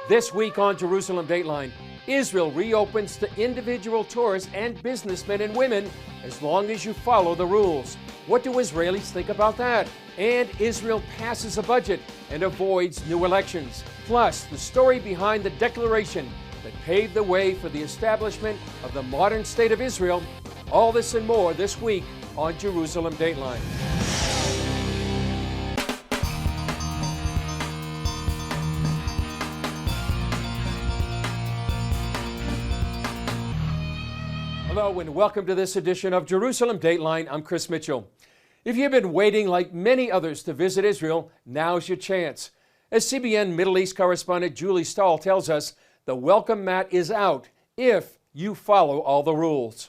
This week on Jerusalem Dateline, Israel reopens to individual tourists and businessmen and women as long as you follow the rules. What do Israelis think about that? And Israel passes a budget and avoids new elections. Plus, the story behind the declaration that paved the way for the establishment of the modern state of Israel. All this and more this week on Jerusalem Dateline. Hello and welcome to this edition of Jerusalem Dateline. I'm Chris Mitchell. If you've been waiting like many others to visit Israel, now's your chance. As CBN Middle East correspondent Julie Stahl tells us, the welcome mat is out if you follow all the rules.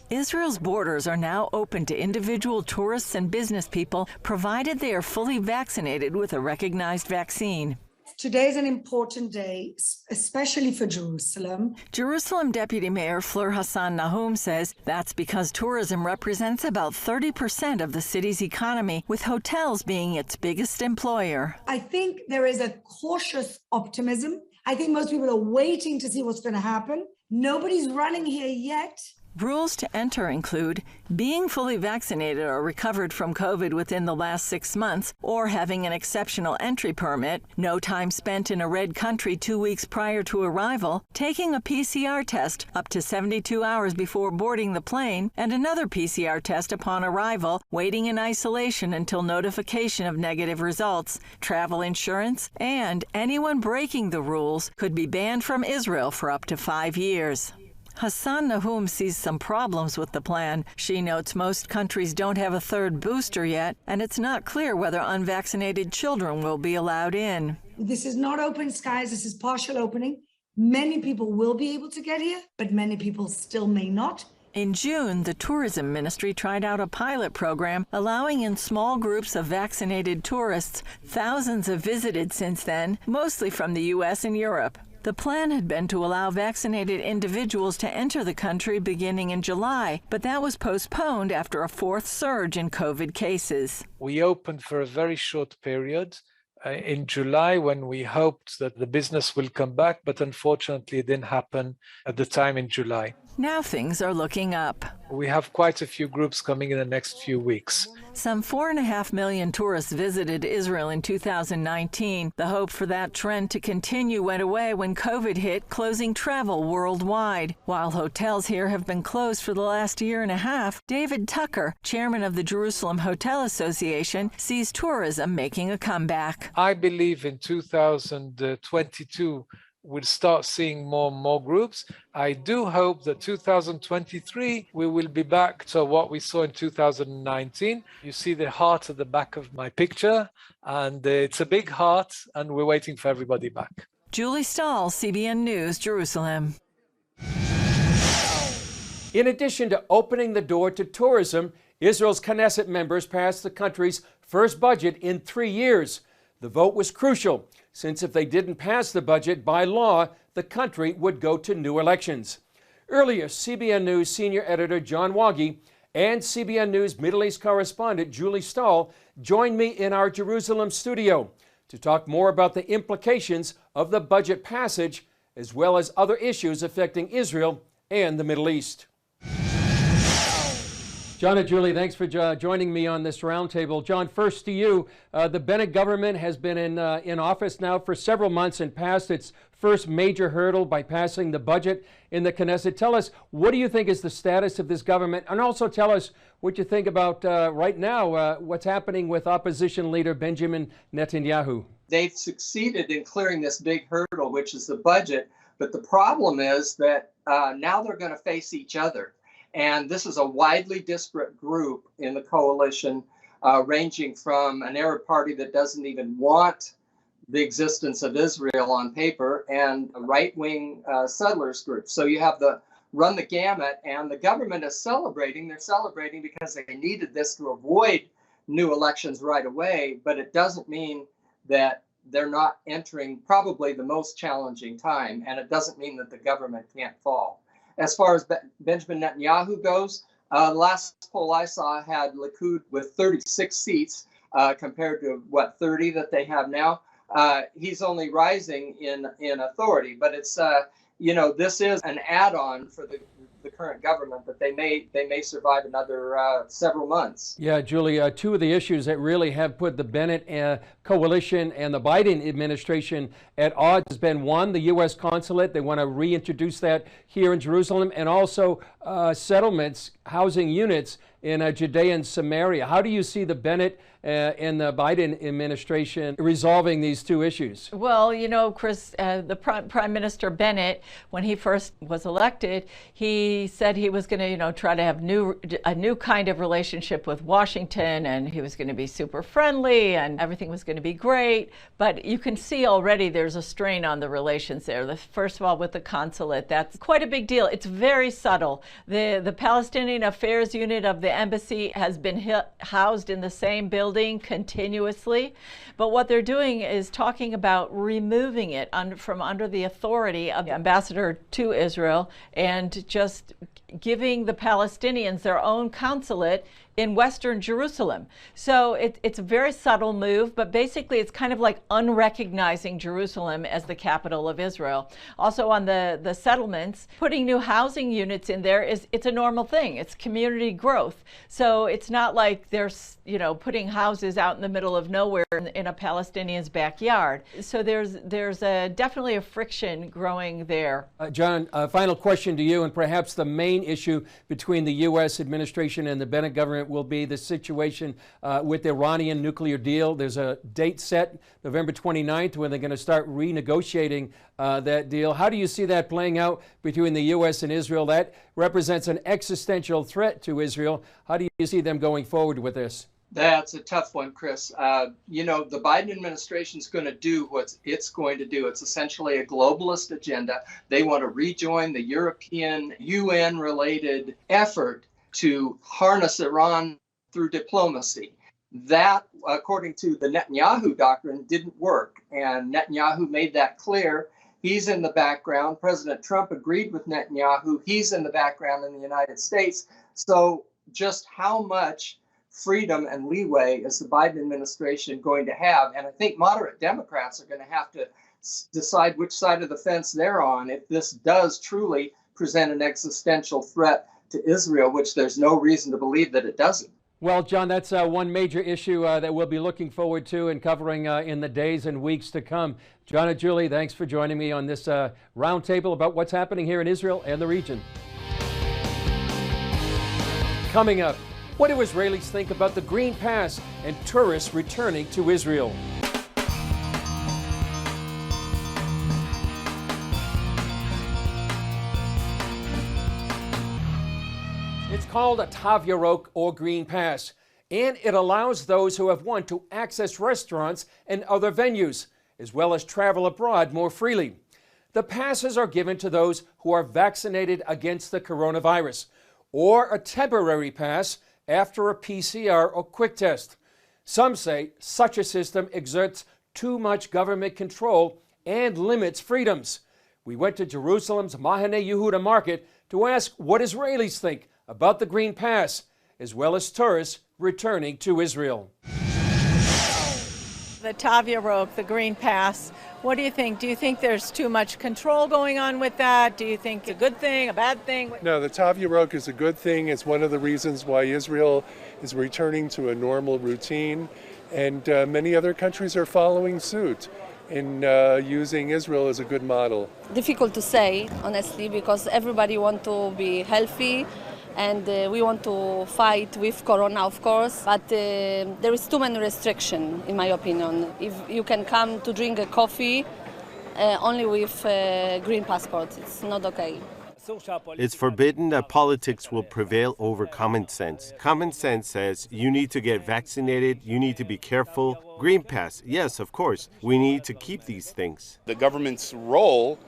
Israel's borders are now open to individual tourists and business people, provided they are fully vaccinated with a recognized vaccine. Today is an important day, especially for Jerusalem. Jerusalem Deputy Mayor Fleur Hassan Nahum says that's because tourism represents about 30% of the city's economy, with hotels being its biggest employer. I think there is a cautious optimism. I think most people are waiting to see what's going to happen. Nobody's running here yet. Rules to enter include being fully vaccinated or recovered from COVID within the last 6 months, or having an exceptional entry permit, no time spent in a red country 2 weeks prior to arrival, taking a PCR test up to 72 hours before boarding the plane, and another PCR test upon arrival, waiting in isolation until notification of negative results, travel insurance, and anyone breaking the rules could be banned from Israel for up to 5 years. Hassan Nahum sees some problems with the plan. She notes most countries don't have a third booster yet, and it's not clear whether unvaccinated children will be allowed in. This is not open skies. This is partial opening. Many people will be able to get here, but many people still may not. In June, the tourism ministry tried out a pilot program allowing in small groups of vaccinated tourists. Thousands have visited since then, mostly from the U.S. and Europe. The plan had been to allow vaccinated individuals to enter the country beginning in July, but that was postponed after a fourth surge in COVID cases. We opened for a very short period in July when we hoped that the business will come back, but unfortunately it didn't happen at the time in July. Now things are looking up. We have quite a few groups coming in the next few weeks. Some 4.5 million tourists visited Israel in 2019. The hope for that trend to continue went away when COVID hit, closing travel worldwide. While hotels here have been closed for the last year and a half, David Tucker, chairman of the Jerusalem Hotel Association, sees tourism making a comeback. I believe in 2022 we'll start seeing more and more groups. I do hope that 2023, we will be back to what we saw in 2019. You see the heart at the back of my picture, and it's a big heart, and we're waiting for everybody back. Julie Stahl, CBN News, Jerusalem. In addition to opening the door to tourism, Israel's Knesset members passed the country's first budget in 3 years. The vote was crucial, since if they didn't pass the budget by law, the country would go to new elections. Earlier, CBN News senior editor John Waggy and CBN News Middle East correspondent Julie Stahl joined me in our Jerusalem studio to talk more about the implications of the budget passage, as well as other issues affecting Israel and the Middle East. John and Julie, thanks for joining me on this roundtable. John, first to you. The Bennett government has been in office now for several months and passed its first major hurdle by passing the budget in the Knesset. Tell us, what do you think is the status of this government? And also tell us what you think about right now, what's happening with opposition leader Benjamin Netanyahu. They've succeeded in clearing this big hurdle, which is the budget. But the problem is that now they're going to face each other. And this is a widely disparate group in the coalition, ranging from an Arab party that doesn't even want the existence of Israel on paper and a right-wing settlers group. So you have the run the gamut, and the government is celebrating. They're celebrating because they needed this to avoid new elections right away, but it doesn't mean that they're not entering probably the most challenging time, and it doesn't mean that the government can't fall. As far as Benjamin Netanyahu goes, the last poll I saw had Likud with 36 seats compared to, 30 that they have now. he's only rising in authority. But it's this is an add-on for the current government that they may survive another several months. Yeah, Julie, two of the issues that really have put the Bennett coalition and the Biden administration at odds has been, one, the U.S. consulate. They want to reintroduce that here in Jerusalem, and also settlements, housing units in Judea and Samaria. How do you see the Bennett and the Biden administration resolving these two issues? Well, Chris, the Prime Minister Bennett, when he first was elected, he said he was going to, try to have a new kind of relationship with Washington, and he was going to be super friendly, and everything was going to be great. But you can see already there's a strain on the relations there. First of all, with the consulate, that's quite a big deal. It's very subtle. The Palestinian Affairs Unit of the embassy has been housed in the same building continuously, but what they're doing is talking about removing it from under the authority of the ambassador to Israel and just giving the Palestinians their own consulate in Western Jerusalem. So it's a very subtle move, but basically it's kind of like unrecognizing Jerusalem as the capital of Israel. Also on the settlements, putting new housing units in there it's a normal thing. It's community growth. So it's not like they're putting houses out in the middle of nowhere in a Palestinian's backyard. So there's definitely a friction growing there. John, final question to you, and perhaps the main issue between the U.S. administration and the Bennett government will be the situation with the Iranian nuclear deal. There's a date set, November 29th, when they're going to start renegotiating that deal. How do you see that playing out between the U.S. and Israel? That represents an existential threat to Israel. How do you see them going forward with this? That's a tough one, Chris. The Biden administration is going to do what it's going to do. It's essentially a globalist agenda. They want to rejoin the European UN-related effort to harness Iran through diplomacy. That, according to the Netanyahu doctrine, didn't work. And Netanyahu made that clear. He's in the background. President Trump agreed with Netanyahu. He's in the background in the United States. So just how much freedom and leeway is the Biden administration going to have? And I think moderate Democrats are going to have to decide which side of the fence they're on if this does truly present an existential threat to Israel, which there's no reason to believe that it doesn't. Well, John, that's one major issue that we'll be looking forward to and covering in the days and weeks to come. John and Julie, thanks for joining me on this roundtable about what's happening here in Israel and the region. Coming up, what do Israelis think about the Green Pass and tourists returning to Israel? It's called a Tav Yarok or Green Pass, and it allows those who have one to access restaurants and other venues, as well as travel abroad more freely. The passes are given to those who are vaccinated against the coronavirus, or a temporary pass after a PCR or quick test. Some say such a system exerts too much government control and limits freedoms. We went to Jerusalem's Mahane Yehuda market to ask what Israelis think about the Green Pass, as well as tourists returning to Israel. The Tav Yarok, the Green Pass, what do you think? Do you think there's too much control going on with that? Do you think it's a good thing, a bad thing? No, the Tav Yarok is a good thing. It's one of the reasons why Israel is returning to a normal routine, and many other countries are following suit in using Israel as a good model. Difficult to say, honestly, because everybody wants to be healthy, and we want to fight with Corona, of course, but there is too many restrictions, in my opinion. If you can come to drink a coffee only with green passport, it's not okay. It's forbidden that politics will prevail over common sense. Common sense says you need to get vaccinated, you need to be careful. Green Pass, yes, of course, we need to keep these things. The government's role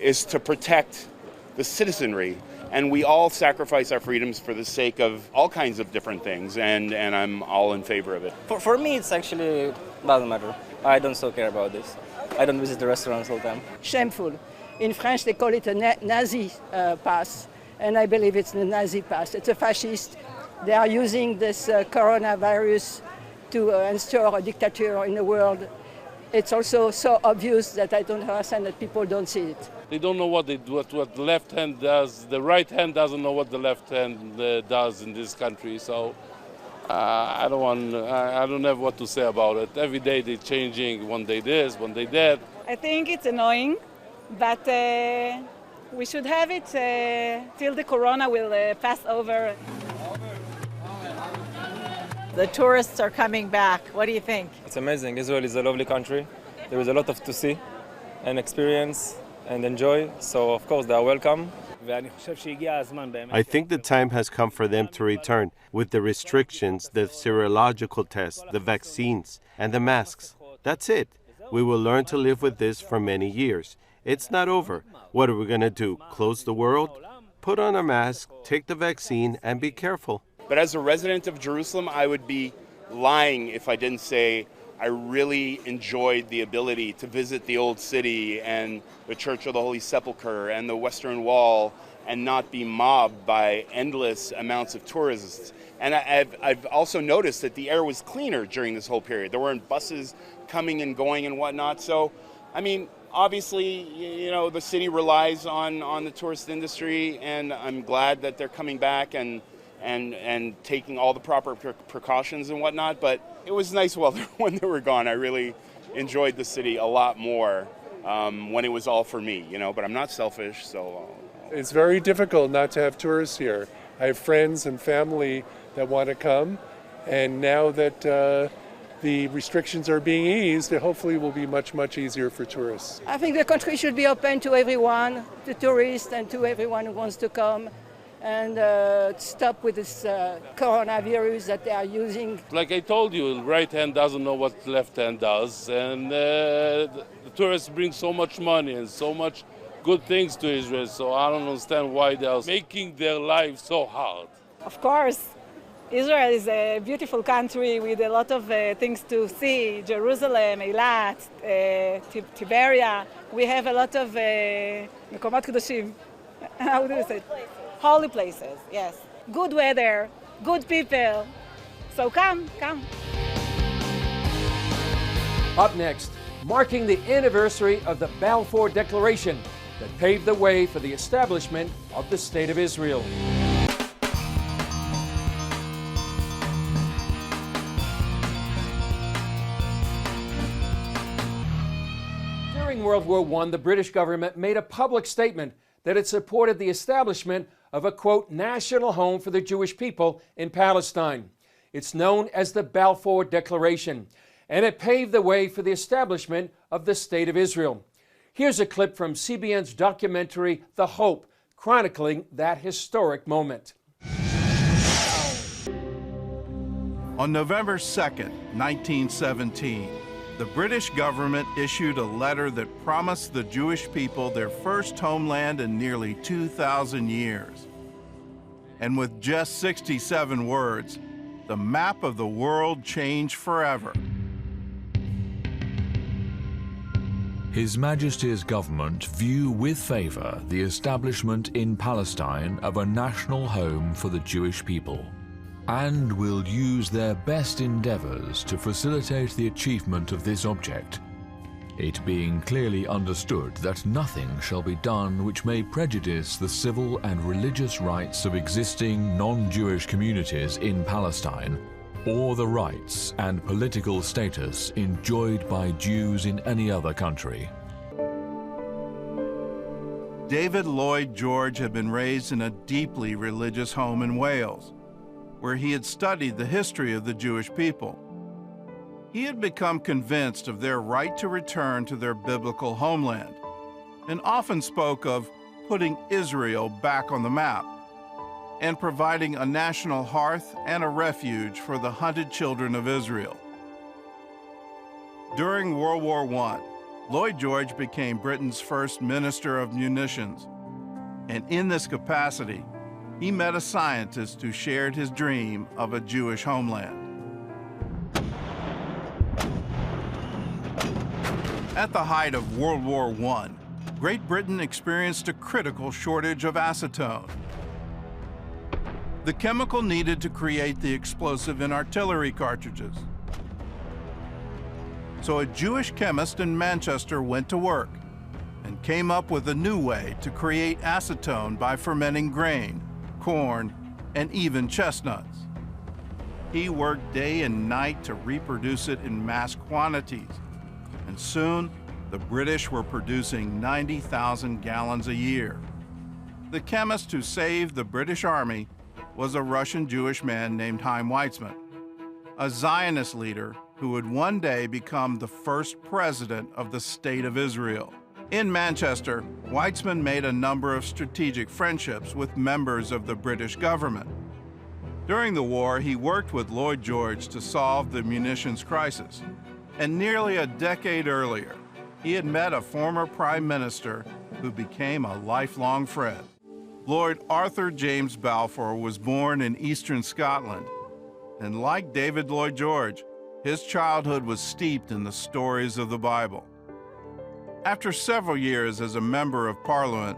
is to protect the citizenry, and we all sacrifice our freedoms for the sake of all kinds of different things, and I'm all in favor of it. For me, it's actually doesn't matter. I don't so care about this. I don't visit the restaurants all the time. Shameful. In French, they call it a Nazi pass, and I believe it's the Nazi pass. It's a fascist. They are using this coronavirus to install a dictator in the world. it's also so obvious that I don't understand that people don't see it. They don't know what the left hand does. The right hand doesn't know what the left hand does in this country. So I don't have what to say about it. Every day they're changing. One day this, one day that. I think it's annoying, but we should have it till the corona will pass over. The tourists are coming back. What do you think? It's amazing. Israel is a lovely country. There is a lot to see and experience and enjoy. So, of course, they are welcome. I think the time has come for them to return with the restrictions, the serological tests, the vaccines, and the masks. That's it. We will learn to live with this for many years. It's not over. What are we going to do? Close the world? Put on a mask, take the vaccine, and be careful. But as a resident of Jerusalem, I would be lying if I didn't say I really enjoyed the ability to visit the Old City and the Church of the Holy Sepulchre and the Western Wall and not be mobbed by endless amounts of tourists. And I've also noticed that the air was cleaner during this whole period. There weren't buses coming and going and whatnot. So, I mean, obviously, you know, the city relies on the tourist industry, and I'm glad that they're coming back and taking all the proper precautions and whatnot, but it was nice while when they were gone. I really enjoyed the city a lot more when it was all for me, you know, but I'm not selfish, so. It's very difficult not to have tourists here. I have friends and family that want to come, and now that the restrictions are being eased, it hopefully will be much, much easier for tourists. I think the country should be open to everyone, to tourists and to everyone who wants to come, and stop with this coronavirus that they are using. Like I told you, the right hand doesn't know what the left hand does, and the tourists bring so much money and so much good things to Israel, so I don't understand why they are making their life so hard. Of course, Israel is a beautiful country with a lot of things to see. Jerusalem, Eilat, Tiberia. We have a lot of מקומות קדושים. How do you say it? Holy places, yes. Good weather, good people. So come. Up next, marking the anniversary of the Balfour Declaration that paved the way for the establishment of the State of Israel. During World War I, the British government made a public statement that it supported the establishment of a, quote, national home for the Jewish people in Palestine. It's known as the Balfour Declaration, and it paved the way for the establishment of the State of Israel. Here's a clip from CBN's documentary, The Hope, chronicling that historic moment. On November 2nd, 1917, the British government issued a letter that promised the Jewish people their first homeland in nearly 2,000 years. And with just 67 words, the map of the world changed forever. His Majesty's government view with favor the establishment in Palestine of a national home for the Jewish people, and will use their best endeavors to facilitate the achievement of this object, it being clearly understood that nothing shall be done which may prejudice the civil and religious rights of existing non-Jewish communities in Palestine, or the rights and political status enjoyed by Jews in any other country. David Lloyd George had been raised in a deeply religious home in Wales, where he had studied the history of the Jewish people. He had become convinced of their right to return to their biblical homeland, and often spoke of putting Israel back on the map and providing a national hearth and a refuge for the hunted children of Israel. During World War I, Lloyd George became Britain's first Minister of Munitions, and in this capacity, he met a scientist who shared his dream of a Jewish homeland. At the height of World War I, Great Britain experienced a critical shortage of acetone, the chemical needed to create the explosive in artillery cartridges. So a Jewish chemist in Manchester went to work and came up with a new way to create acetone by fermenting grain, corn, and even chestnuts. He worked day and night to reproduce it in mass quantities, and soon the British were producing 90,000 gallons a year. The chemist who saved the British Army was a Russian Jewish man named Chaim Weizmann, a Zionist leader who would one day become the first president of the State of Israel. In Manchester, Weizmann made a number of strategic friendships with members of the British government. During the war, he worked with Lloyd George to solve the munitions crisis. And nearly a decade earlier, he had met a former prime minister who became a lifelong friend. Lord Arthur James Balfour was born in eastern Scotland, and like David Lloyd George, his childhood was steeped in the stories of the Bible. After several years as a member of Parliament,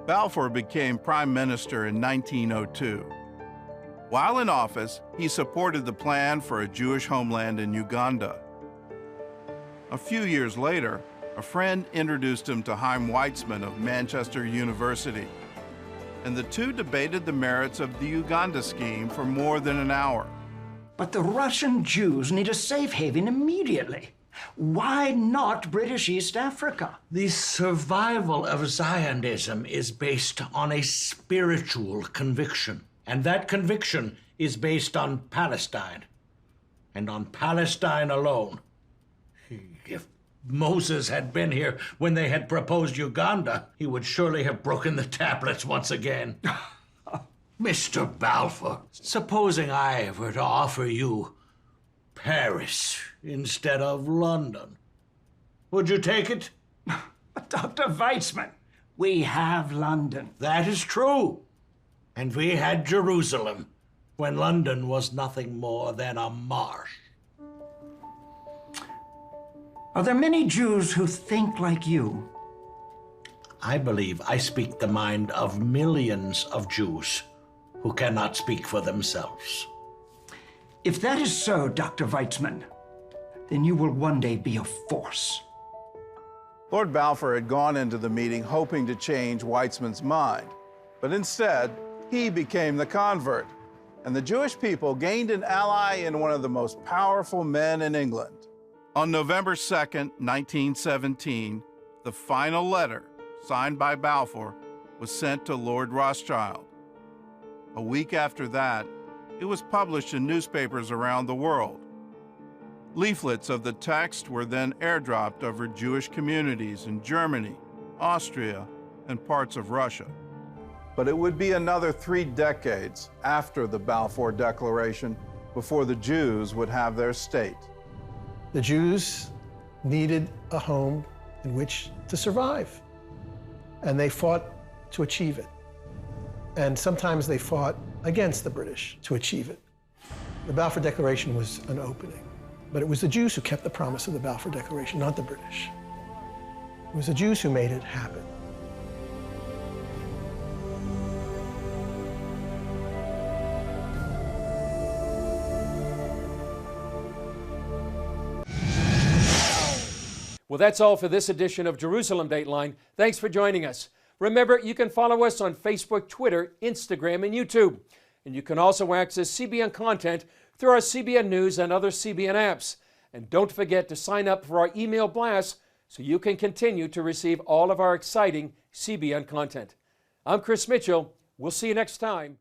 Balfour became Prime Minister in 1902. While in office, he supported the plan for a Jewish homeland in Uganda. A few years later, a friend introduced him to Chaim Weizmann of Manchester University, and the two debated the merits of the Uganda scheme for more than an hour. But the Russian Jews need a safe haven immediately. Why not British East Africa? The survival of Zionism is based on a spiritual conviction, and that conviction is based on Palestine, and on Palestine alone. If Moses had been here when they had proposed Uganda, he would surely have broken the tablets once again. Mr. Balfour, supposing I were to offer you Paris instead of London, would you take it? But Dr. Weizmann, we have London. That is true. And we had Jerusalem when London was nothing more than a marsh. Are there many Jews who think like you? I believe I speak the mind of millions of Jews who cannot speak for themselves. If that is so, Dr. Weizmann, then you will one day be a force. Lord Balfour had gone into the meeting hoping to change Weizmann's mind, but instead, he became the convert, and the Jewish people gained an ally in one of the most powerful men in England. On November 2nd, 1917, the final letter, signed by Balfour, was sent to Lord Rothschild. A week after that, it was published in newspapers around the world. Leaflets of the text were then airdropped over Jewish communities in Germany, Austria, and parts of Russia. But it would be another 3 decades after the Balfour Declaration before the Jews would have their state. The Jews needed a home in which to survive, and they fought to achieve it. And sometimes they fought against the British to achieve it. The Balfour Declaration was an opening, but it was the Jews who kept the promise of the Balfour Declaration, not the British. It was the Jews who made it happen. Well, that's all for this edition of Jerusalem Dateline. Thanks for joining us. Remember, you can follow us on Facebook, Twitter, Instagram, and YouTube. And you can also access CBN content through our CBN News and other CBN apps. And don't forget to sign up for our email blast so you can continue to receive all of our exciting CBN content. I'm Chris Mitchell. We'll see you next time.